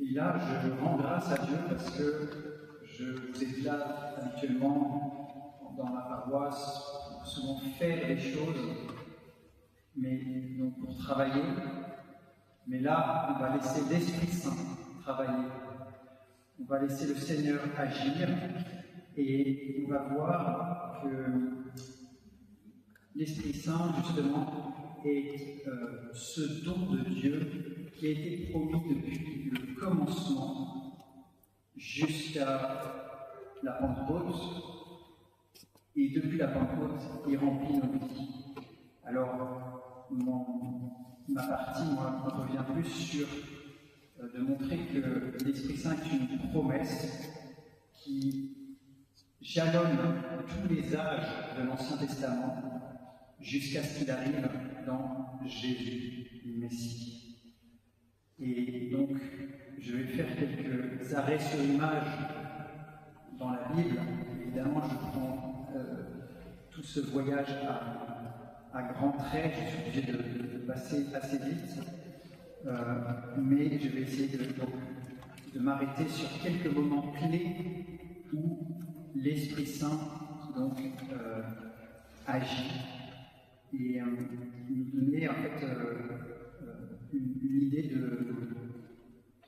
Et là, je rends grâce à Dieu parce que je vous ai dit là, habituellement, dans la paroisse, pour souvent faire des choses, mais donc pour travailler. Mais là, on va laisser l'Esprit Saint travailler. On va laisser le Seigneur agir et on va voir que l'Esprit Saint, justement, est ce don de Dieu qui a été promis depuis le commencement jusqu'à la Pentecôte. Et depuis la Pentecôte, il remplit nos vies. Alors, ma partie, moi, revient plus sur de montrer que l'Esprit Saint est une promesse qui jalonne tous les âges de l'Ancien Testament jusqu'à ce qu'il arrive dans Jésus, le Messie. Et donc, je vais faire quelques arrêts sur image dans la Bible. Évidemment, je prends tout ce voyage à grands traits, je suis obligé de passer assez vite, mais je vais essayer de m'arrêter sur quelques moments clés où l'Esprit Saint donc, agit et nous donner en fait une idée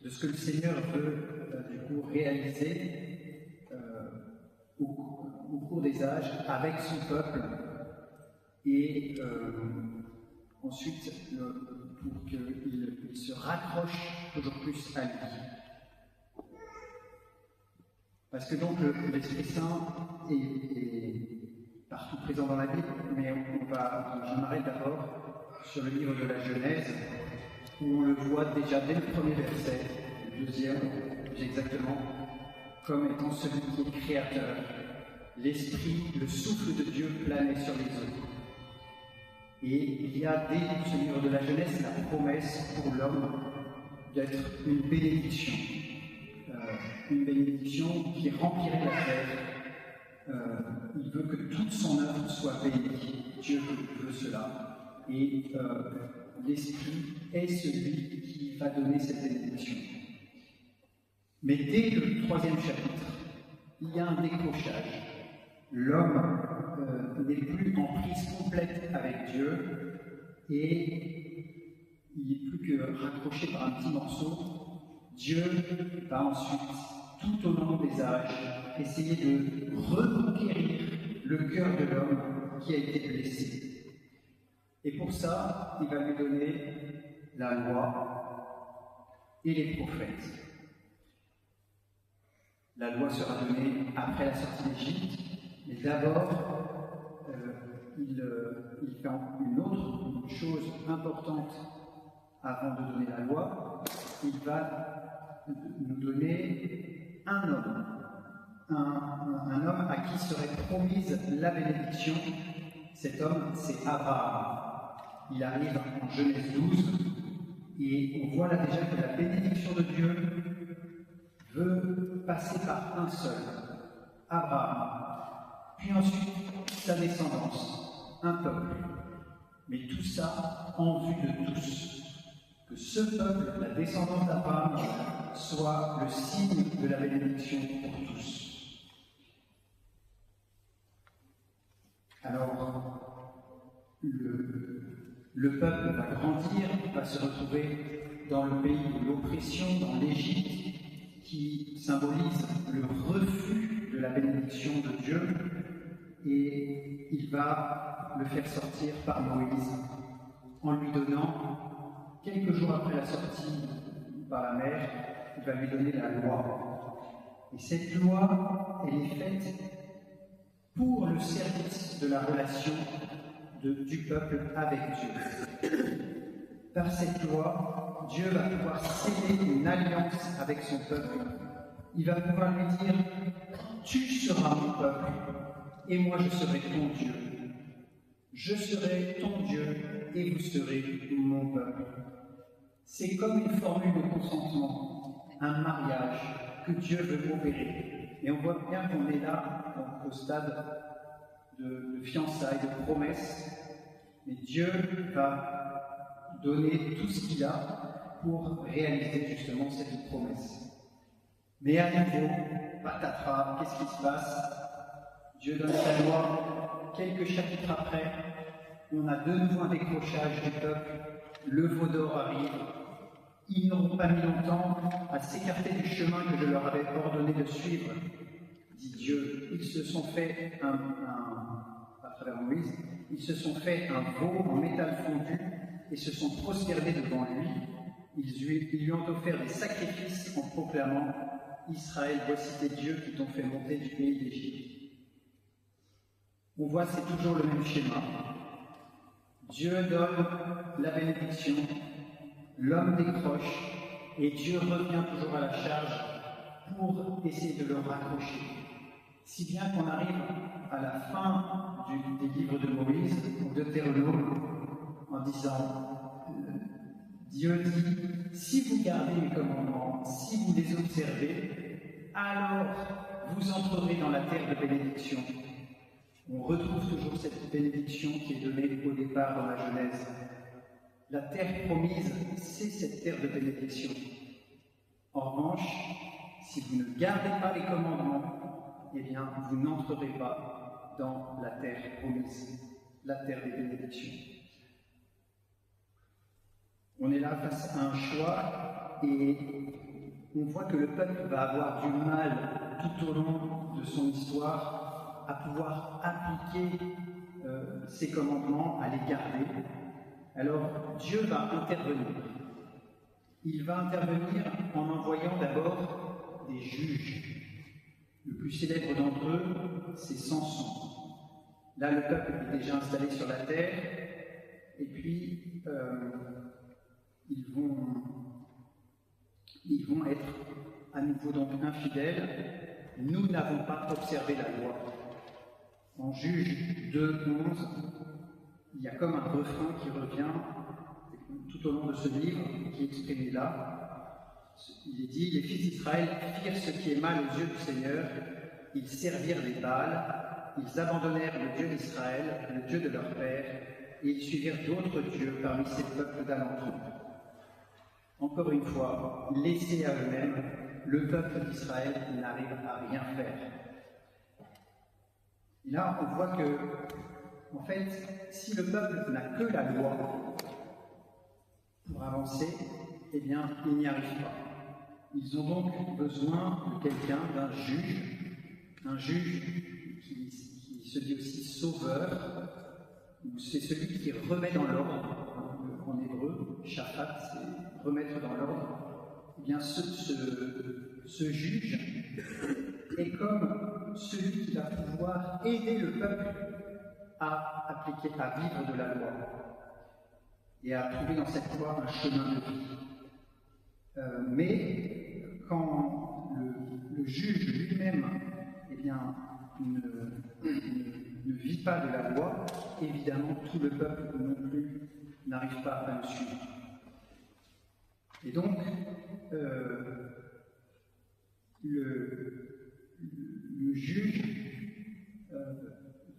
de ce que le Seigneur veut du coup réaliser au cours des âges avec son peuple et ensuite pour qu'il se raccroche toujours plus à lui. Parce que donc l'Esprit Saint est partout présent dans la Bible, mais je m'arrête d'abord sur le livre de la Genèse, où on le voit déjà dès le premier verset, le deuxième, exactement, comme étant celui qui est créateur. L'Esprit, le souffle de Dieu planait sur les eaux. Et il y a dès ce livre de la Genèse la promesse pour l'homme d'être une bénédiction qui remplirait la terre. Il veut que toute son œuvre soit bénie. Dieu veut cela. Et l'Esprit est celui qui va donner cette bénédiction. Mais dès le 3e chapitre, il y a un décrochage. L'homme n'est plus en prise complète avec Dieu et il n'est plus que raccroché par un petit morceau. Dieu va ensuite, tout au long des âges, essayer de reconquérir le cœur de l'homme qui a été blessé. Et pour ça, il va lui donner la loi et les prophètes. La loi sera donnée après la sortie d'Égypte, mais d'abord, il fait une autre chose importante avant de donner la loi. Il va nous donner un homme à qui serait promise la bénédiction. Cet homme, c'est Abraham. Il arrive en Genèse 12 et on voit là déjà que la bénédiction de Dieu veut passer par un seul, Abraham. Puis ensuite, sa descendance, un peuple. Mais tout ça en vue de tous. Que ce peuple, la descendance d'Abraham, soit le signe de la bénédiction pour tous. Alors, le peuple va grandir, va se retrouver dans le pays de l'oppression, dans l'Égypte, qui symbolise le refus de la bénédiction de Dieu, et il va le faire sortir par Moïse, en lui donnant, quelques jours après la sortie par la mer, il va lui donner la loi. Et cette loi, elle est faite pour le service de la relation du peuple avec Dieu. Par cette loi, Dieu va pouvoir sceller une alliance avec son peuple. Il va pouvoir lui dire « Tu seras mon peuple, et moi je serai ton Dieu. Je serai ton Dieu, et vous serez mon peuple. » C'est comme une formule de consentement, un mariage que Dieu veut opérer. Et on voit bien qu'on est là, au stade de fiançailles, de promesses. Mais Dieu va donner tout ce qu'il a pour réaliser justement cette promesse. Mais à nouveau, patatras, qu'est-ce qui se passe? Dieu donne sa loi, quelques chapitres après, on a de nouveau un décrochage du peuple, le veau d'or arrive, ils n'auront pas mis longtemps à s'écarter du chemin que je leur avais ordonné de suivre, dit Dieu. Ils se sont fait à travers Moïse, ils se sont fait un veau en métal fondu et se sont prosternés devant lui. Ils lui ont offert des sacrifices en proclamant « Israël, voici tes dieux qui t'ont fait monter du pays d'Égypte ». On voit, c'est toujours le même schéma. Dieu donne la bénédiction, l'homme décroche, et Dieu revient toujours à la charge pour essayer de le raccrocher. Si bien qu'on arrive à la fin des livres de Moïse, ou de Deutéronome, en disant Dieu dit, si vous gardez mes commandements, si vous les observez, alors vous entrerez dans la terre de bénédiction. On retrouve toujours cette bénédiction qui est donnée au départ dans la Genèse. La terre promise, c'est cette terre de bénédiction. En revanche, si vous ne gardez pas les commandements, eh bien, vous n'entrerez pas dans la terre promise, la terre des bénédictions. On est là face à un choix et on voit que le peuple va avoir du mal tout au long de son histoire à pouvoir appliquer ces commandements, à les garder. Alors Dieu va intervenir. Il va intervenir en envoyant d'abord des juges. Le plus célèbre d'entre eux, c'est Samson. Là, le peuple est déjà installé sur la terre, et puis ils vont être à nouveau donc infidèles. Nous n'avons pas observé la loi. En Juge 2:11, il y a comme un refrain qui revient tout au long de ce livre, qui est exprimé là. Il est dit, les fils d'Israël firent ce qui est mal aux yeux du Seigneur, ils servirent les Baals, ils abandonnèrent le Dieu d'Israël, le Dieu de leur père, et ils suivirent d'autres dieux parmi ces peuples d'alentour. Encore une fois, laissés à eux-mêmes, le peuple d'Israël n'arrive à rien faire. Et là, on voit que, en fait, si le peuple n'a que la loi pour avancer, eh bien, il n'y arrive pas. Ils ont donc besoin de quelqu'un, d'un juge qui se dit aussi sauveur, ou c'est celui qui remet dans l'ordre, en hébreu, shafat, c'est remettre dans l'ordre. Eh bien, ce juge est comme celui qui va pouvoir aider le peuple à appliquer, à vivre de la loi et à trouver dans cette loi un chemin de vie. Mais quand le juge lui-même eh bien, ne vit pas de la loi, évidemment tout le peuple non plus n'arrive pas à le suivre. Et donc, le juge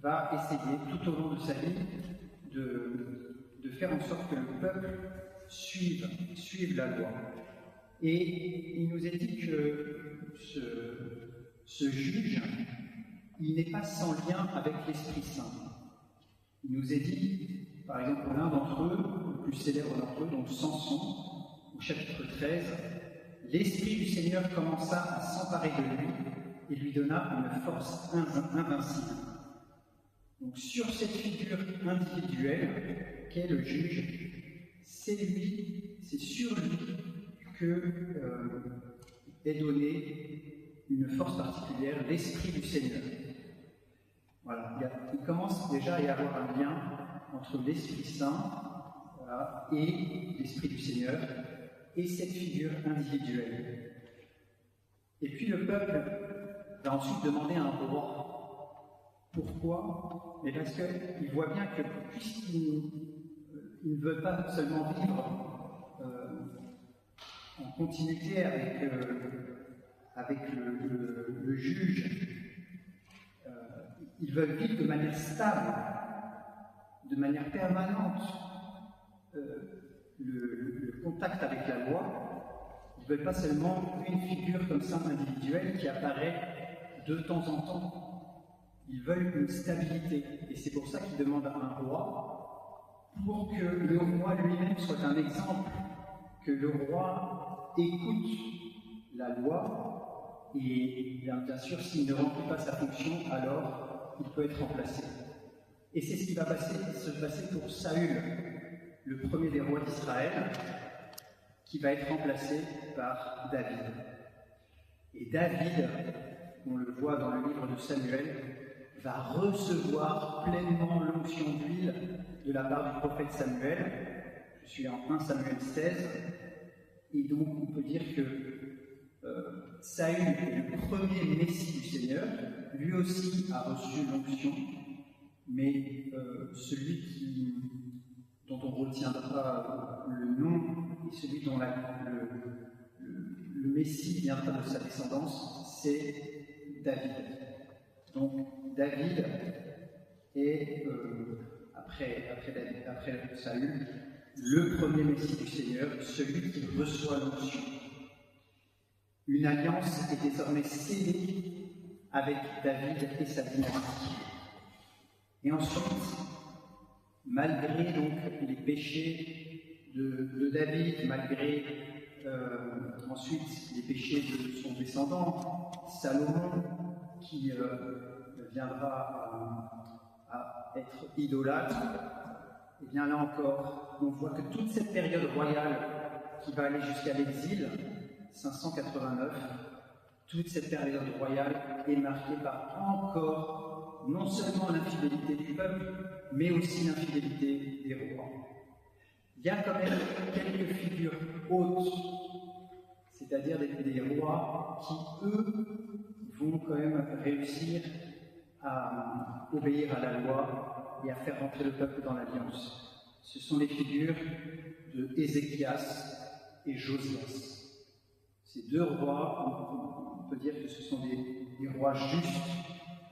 va essayer tout au long de sa vie de faire en sorte que le peuple suive la loi. Et il nous est dit que ce juge, il n'est pas sans lien avec l'Esprit Saint. Il nous est dit, par exemple, l'un d'entre eux, le plus célèbre d'entre eux, donc Samson, au chapitre 13, l'Esprit du Seigneur commença à s'emparer de lui et lui donna une force invincible. Donc sur cette figure individuelle qu'est le juge, c'est sur lui que est donnée une force particulière, l'Esprit du Seigneur. Voilà, il commence déjà à y avoir un lien entre l'Esprit Saint et l'Esprit du Seigneur et cette figure individuelle. Et puis le peuple va ensuite demander un roi. Pourquoi? Mais parce qu'il voit bien que puisqu'il ne veut pas seulement vivre en continuité avec le juge, ils veulent vivre de manière stable, de manière permanente. Le contact avec la loi, ils ne veulent pas seulement une figure comme ça individuelle qui apparaît de temps en temps. Ils veulent une stabilité. Et c'est pour ça qu'ils demandent à un roi, pour que le roi lui-même soit un exemple, que le roi écoute la loi, et bien sûr, s'il ne remplit pas sa fonction, alors il peut être remplacé. Et c'est ce qui va se passer pour Saül, le premier des rois d'Israël, qui va être remplacé par David. Et David, on le voit dans le livre de Samuel, va recevoir pleinement l'onction d'huile de la part du prophète Samuel. Je suis en 1 Samuel 16, et donc on peut dire que Saül est le premier Messie du Seigneur, lui aussi a reçu l'onction, mais celui dont on retiendra le nom et celui dont le Messie viendra de sa descendance, c'est David. Donc David est, après Saül, le premier Messie du Seigneur, celui qui reçoit l'onction. Une alliance est désormais scellée avec David et sa dynastie. Et ensuite, malgré donc les péchés de David, malgré ensuite les péchés de son descendant, Salomon, qui viendra à être idolâtre, et bien là encore, on voit que toute cette période royale qui va aller jusqu'à l'exil, 589, toute cette période royale est marquée par encore non seulement l'infidélité du peuple, mais aussi l'infidélité des rois. Il y a quand même quelques figures hautes, c'est-à-dire des rois qui, eux, vont quand même réussir à obéir à la loi et à faire rentrer le peuple dans l'alliance. Ce sont les figures de Ézéchias et Josias. Ces deux rois, on peut dire que ce sont des rois justes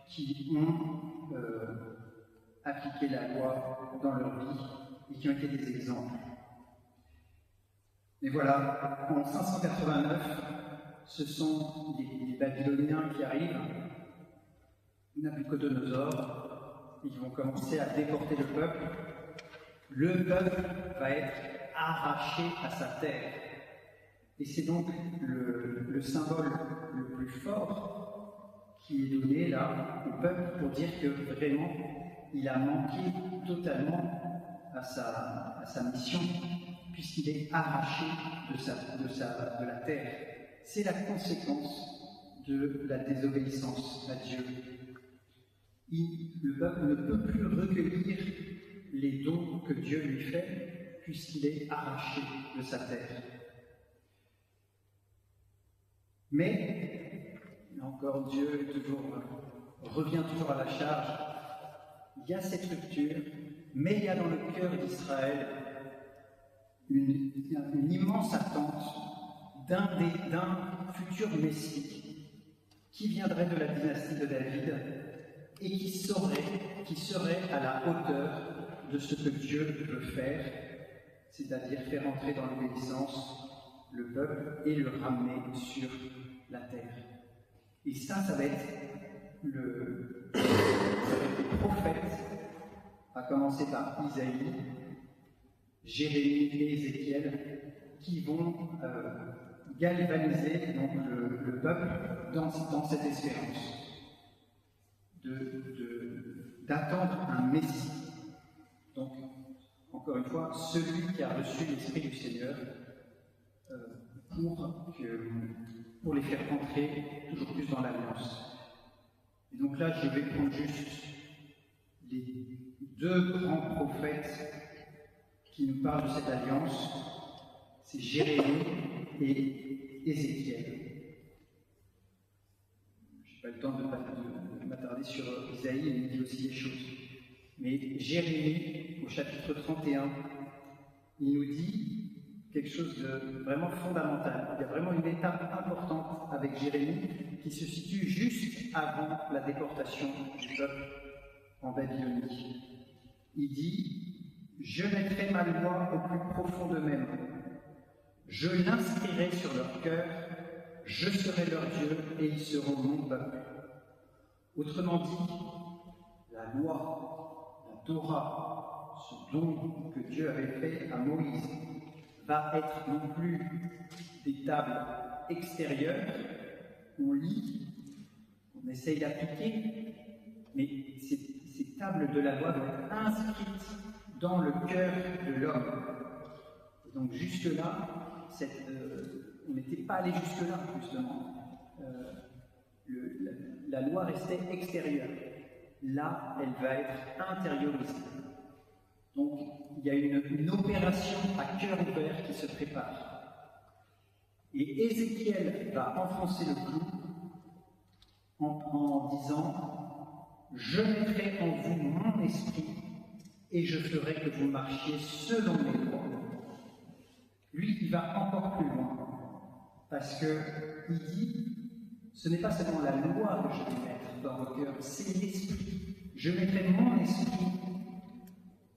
qui ont appliqué la loi dans leur vie et qui ont été des exemples. Mais voilà, en 589, ce sont les Babyloniens qui arrivent, Nabuchodonosor, ils vont commencer à déporter le peuple. Le peuple va être arraché à sa terre. Et c'est donc le symbole le plus fort qui est donné là au peuple pour dire que vraiment il a manqué totalement à sa mission, puisqu'il est arraché de la terre. C'est la conséquence de la désobéissance à Dieu. Le peuple ne peut plus recueillir les dons que Dieu lui fait, puisqu'il est arraché de sa terre. Mais, là encore, Dieu revient toujours à la charge. Il y a cette rupture, mais il y a dans le cœur d'Israël une immense attente d'un futur Messie qui viendrait de la dynastie de David et qui serait à la hauteur de ce que Dieu veut faire, c'est-à-dire faire entrer dans l'obéissance le peuple et le ramener sur la terre. Et ça va être les prophètes, à commencer par Isaïe, Jérémie et Ézéchiel, qui vont galvaniser donc, le peuple dans cette espérance d'attendre un Messie. Donc, encore une fois, celui qui a reçu l'Esprit du Seigneur pour les faire entrer toujours plus dans l'alliance. Et donc là, je vais prendre juste les deux grands prophètes qui nous parlent de cette alliance, c'est Jérémie et Ézéchiel. Je n'ai pas le temps de m'attarder sur Isaïe, il dit aussi des choses. Mais Jérémie, au chapitre 31, il nous dit quelque chose de vraiment fondamental. Il y a vraiment une étape importante avec Jérémie qui se situe juste avant la déportation du peuple en Babylonie. Il dit « Je mettrai ma loi au plus profond d'eux-mêmes. Je l'inscrirai sur leur cœur, je serai leur Dieu et ils seront mon peuple. Autrement dit, la loi, la Torah, ce don que Dieu avait fait à Moïse, va être non plus des tables extérieures qu'on lit, on essaye d'appliquer, mais ces tables de la loi doivent être inscrites dans le cœur de l'homme. Et donc jusque-là, on n'était pas allé jusque-là, justement. La loi restait extérieure. Là, elle va être intériorisée. Donc, il y a une opération à cœur ouvert qui se prépare. Et Ézéchiel va enfoncer le clou en disant « Je mettrai en vous mon esprit et je ferai que vous marchiez selon mes lois. » Lui, il va encore plus loin, parce qu'il dit « Ce n'est pas seulement la loi que je vais mettre dans vos cœurs, c'est l'esprit. Je mettrai mon esprit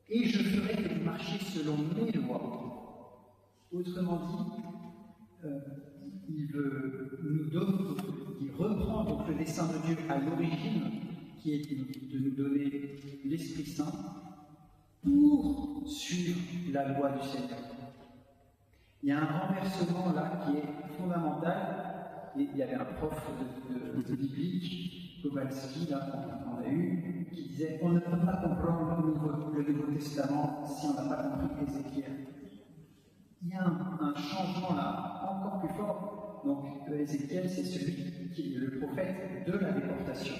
et je ferai que vous marchiez selon mes lois. » Autrement dit, il reprend donc le dessein de Dieu à l'origine, qui est de nous donner l'Esprit Saint, pour suivre la loi du Seigneur. Il y a un renversement là qui est fondamental. Et il y avait un prof de biblique, Kowalski, là, qu'on a eu, qui disait « On ne peut pas comprendre le Nouveau Testament si on n'a pas compris Ézéchiel. » Il y a un changement là encore plus fort. Donc Ézéchiel, c'est celui qui est le prophète de la déportation.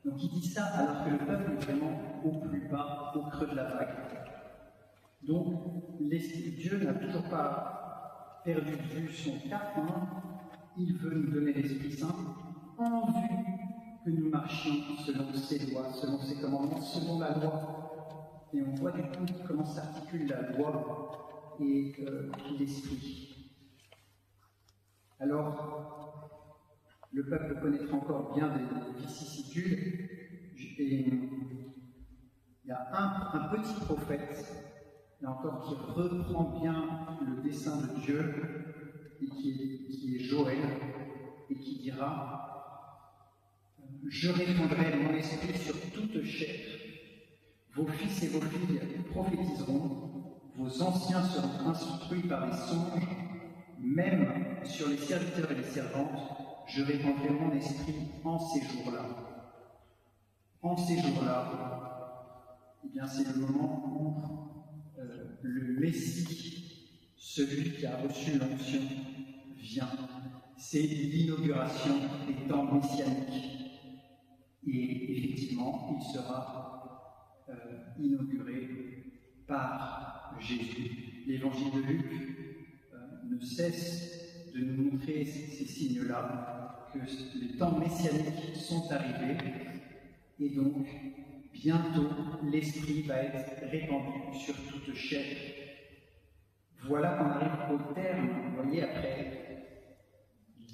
Donc il dit ça alors que le peuple est vraiment au plus bas, au creux de la vague. Donc Dieu n'a toujours pas perdu de vue son cap. Il veut nous donner l'Esprit Saint en vue que nous marchions selon ses lois, selon ses commandements, selon la loi. Et on voit du coup comment s'articule la loi et l'Esprit. Alors, le peuple connaîtra encore bien des vicissitudes, et il y a un petit prophète, là encore, qui reprend bien le dessein de Dieu, et qui est Joël, et qui dira « Je répandrai mon esprit sur toute chair. Vos fils et vos filles prophétiseront, vos anciens seront instruits par les songes, même sur les serviteurs et les servantes, je répandrai mon esprit en ces jours-là. » En ces jours-là, eh bien c'est le moment où le Messie, celui qui a reçu l'onction, vient. C'est l'inauguration des temps messianiques. Et effectivement, il sera inauguré par Jésus. L'évangile de Luc ne cesse de nous montrer ces signes-là, que les temps messianiques sont arrivés, et donc bientôt l'Esprit va être répandu sur toute chair. Voilà qu'on arrive au terme, vous voyez, après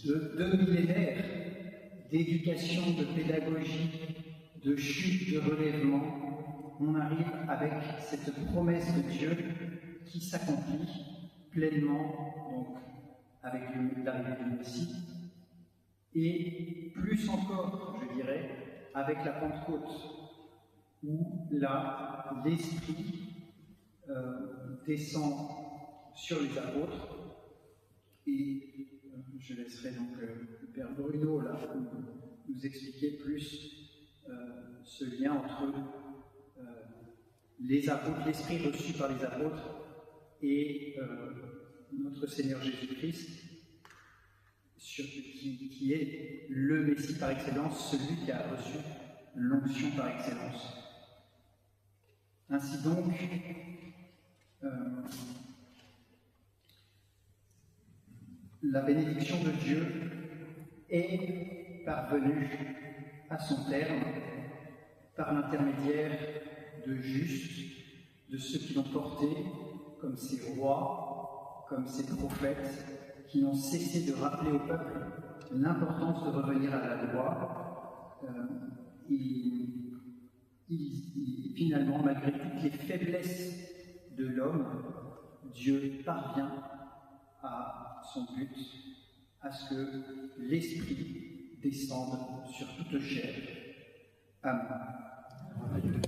deux millénaires d'éducation, de pédagogie, de chute, de relèvement, on arrive avec cette promesse de Dieu qui s'accomplit pleinement, donc avec l'arrivée du Messie, et plus encore, je dirais, avec la Pentecôte, où là, l'Esprit descend sur les apôtres, et je laisserai donc le Père Bruno là, nous expliquer plus ce lien entre les apôtres, l'Esprit reçu par les apôtres et notre Seigneur Jésus-Christ, qui est le Messie par excellence, celui qui a reçu l'onction par excellence. Ainsi donc, la bénédiction de Dieu est parvenue à son terme par l'intermédiaire de justes, de ceux qui l'ont porté, comme ses rois, comme ses prophètes, qui n'ont cessé de rappeler au peuple l'importance de revenir à la loi. Finalement, malgré toutes les faiblesses de l'homme, Dieu parvient a son but, à ce que l'Esprit descende sur toute chair. Amen.